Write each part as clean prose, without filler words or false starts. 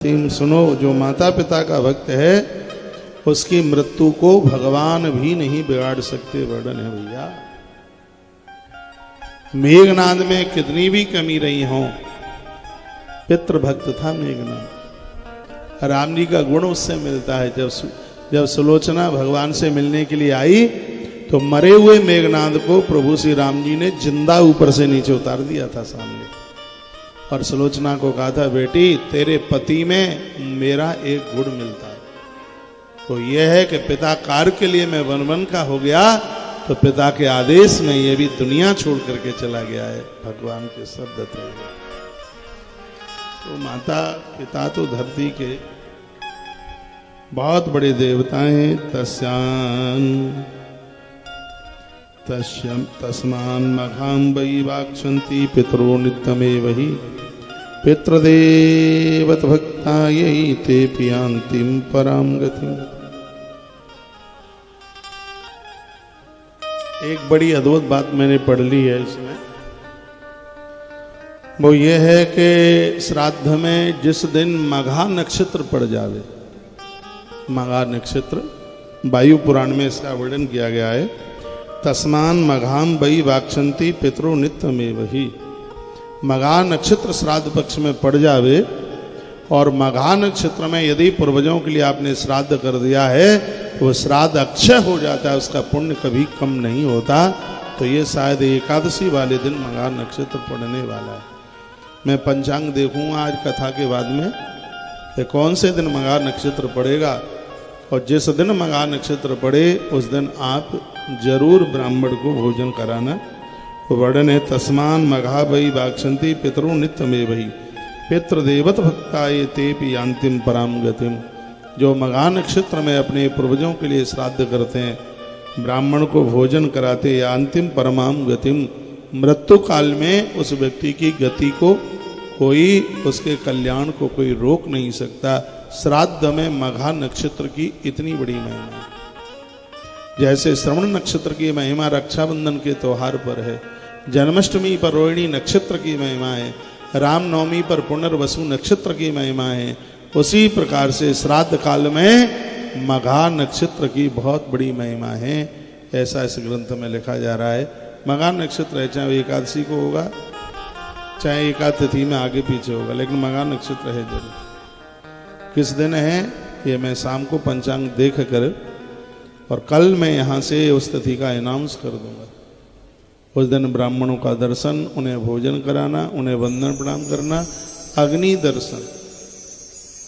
सुनो, जो माता पिता का भक्त है उसकी मृत्यु को भगवान भी नहीं बिगाड़ सकते। वर्णन है भैया, मेघनाद में कितनी भी कमी रही हो, पितृभक्त था मेघनाद। राम जी का गुण उससे मिलता है। जब सुलोचना भगवान से मिलने के लिए आई तो मरे हुए मेघनाद को प्रभु श्री राम जी ने जिंदा ऊपर से नीचे उतार दिया था सामने, और सुलोचना को कहा था, बेटी तेरे पति में मेरा एक गुण मिलता है, तो यह है कि पिता कार्य के लिए मैं वन वन का हो गया तो पिता के आदेश में ये भी दुनिया छोड़ करके चला गया है। भगवान के शब्द थे। तो माता पिता तो धरती के बहुत बड़े देवता हैं। तस्मान मघाम वही वाक्षंती पितरो नित्यमेव ही पितृदेवत भक्ता यही ते पियांतिम पराम गतिम। एक बड़ी अद्भुत बात मैंने पढ़ ली है इसमें, वो ये है कि श्राद्ध में जिस दिन मघा नक्षत्र पड़ जावे, मघा नक्षत्र वायु पुराण में इसका वर्णन किया गया है। तस्मान मघाम वही वाक्षंती पितरो नित्यमेव ही। मघा नक्षत्र श्राद्ध पक्ष में पड़ जावे और मघा नक्षत्र में यदि पूर्वजों के लिए आपने श्राद्ध कर दिया है तो वो श्राद्ध अक्षय हो जाता है, उसका पुण्य कभी कम नहीं होता। तो ये शायद एकादशी वाले दिन मघा नक्षत्र पड़ने वाला है। मैं पंचांग देखूंगा आज कथा के बाद में कि कौन से दिन मघा नक्षत्र पड़ेगा, और जिस दिन मघा नक्षत्र पड़े उस दिन आप जरूर ब्राह्मण को भोजन कराना। वर्णन है, तस्मान मघा वही वाक्षंती पितरो नित्यमेव ही पितृदेवत भक्ताये ते पियांतिम पराम गतिम। जो मघा नक्षत्र में अपने पूर्वजों के लिए श्राद्ध करते हैं, ब्राह्मण को भोजन कराते या अंतिम परमाम गतिम, मृत्यु काल में उस व्यक्ति की गति को कोई, उसके कल्याण को कोई रोक नहीं सकता। श्राद्ध में मघा नक्षत्र की इतनी बड़ी महिमा है। जैसे श्रवण नक्षत्र की महिमा रक्षाबंधन के त्योहार पर है, जन्माष्टमी पर रोहिणी नक्षत्र की महिमा है, रामनवमी पर पुनर्वसु नक्षत्र की महिमा है, उसी प्रकार से श्राद्ध काल में मघा नक्षत्र की बहुत बड़ी महिमा है। ऐसा इस ग्रंथ में लिखा जा रहा है। मघा नक्षत्र है, चाहे एकादशी को होगा चाहे एकादशी में आगे पीछे होगा, लेकिन मघा नक्षत्र है जरूर। किस दिन है ये मैं शाम को पंचांग देख कर और कल मैं यहाँ से उस तिथि का अनाउंस कर दूंगा। उस दिन ब्राह्मणों का दर्शन, उन्हें भोजन कराना, उन्हें वंदन प्रणाम करना, अग्नि दर्शन,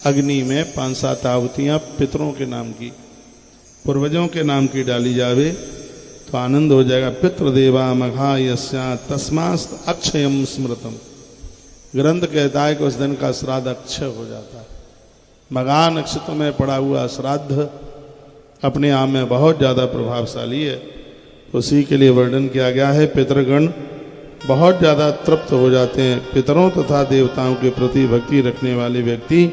अग्नि में 5-7 आहुतियाँ पितरों के नाम की, पूर्वजों के नाम की डाली जावे तो आनंद हो जाएगा। पितृदेवा मघा यस्या तस्मास्त अक्षयम स्मृतम। ग्रंथ कहता है कि उस दिन का श्राद्ध अक्षय हो जाता है। मघा नक्षत्र में पड़ा हुआ श्राद्ध अपने आप में बहुत ज़्यादा प्रभावशाली है। उसी के लिए वर्णन किया गया है। पितृगण बहुत ज़्यादा तृप्त हो जाते हैं। पितरों तथा देवताओं के प्रति भक्ति रखने वाले व्यक्ति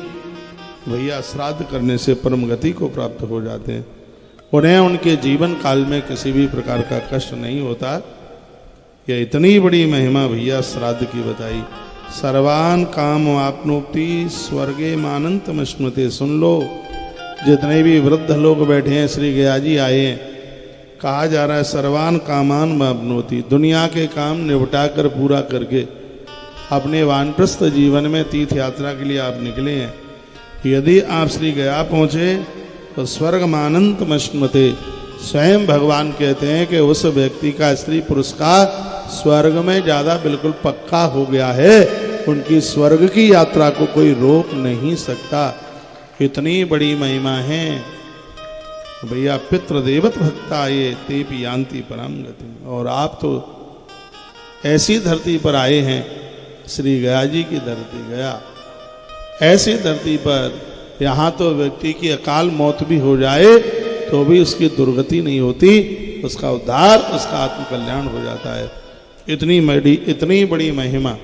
भैया श्राद्ध करने से परम गति को प्राप्त हो जाते हैं। उन्हें उनके जीवन काल में किसी भी प्रकार का कष्ट नहीं होता। यह इतनी बड़ी महिमा भैया श्राद्ध की बताई। सर्वान काम आपनोति स्वर्गे मानंतम स्मृति। सुन लो, जितने भी वृद्ध लोग बैठे हैं, श्री गया जी आए हैं, कहा जा रहा है सर्वान कामान आपनोति। दुनिया के काम निपटा कर पूरा करके अपने वानप्रस्थ जीवन में तीर्थ यात्रा के लिए आप निकले हैं। यदि आप श्री गया पहुँचे तो स्वर्ग मानंतम स्मृति। स्वयं भगवान कहते हैं कि उस व्यक्ति का, स्त्री पुरुष का स्वर्ग में ज़्यादा बिल्कुल पक्का हो गया है। उनकी स्वर्ग की यात्रा को कोई रोक नहीं सकता। इतनी बड़ी महिमा है भैया। पितृदेवत भक्ता ये ते पियांति पराम गति। और आप तो ऐसी धरती पर आए हैं, श्री गया जी की धरती गया, ऐसी धरती पर यहाँ तो व्यक्ति की अकाल मौत भी हो जाए तो भी उसकी दुर्गति नहीं होती, उसका उद्धार, उसका आत्म कल्याण हो जाता है। इतनी बड़ी महिमा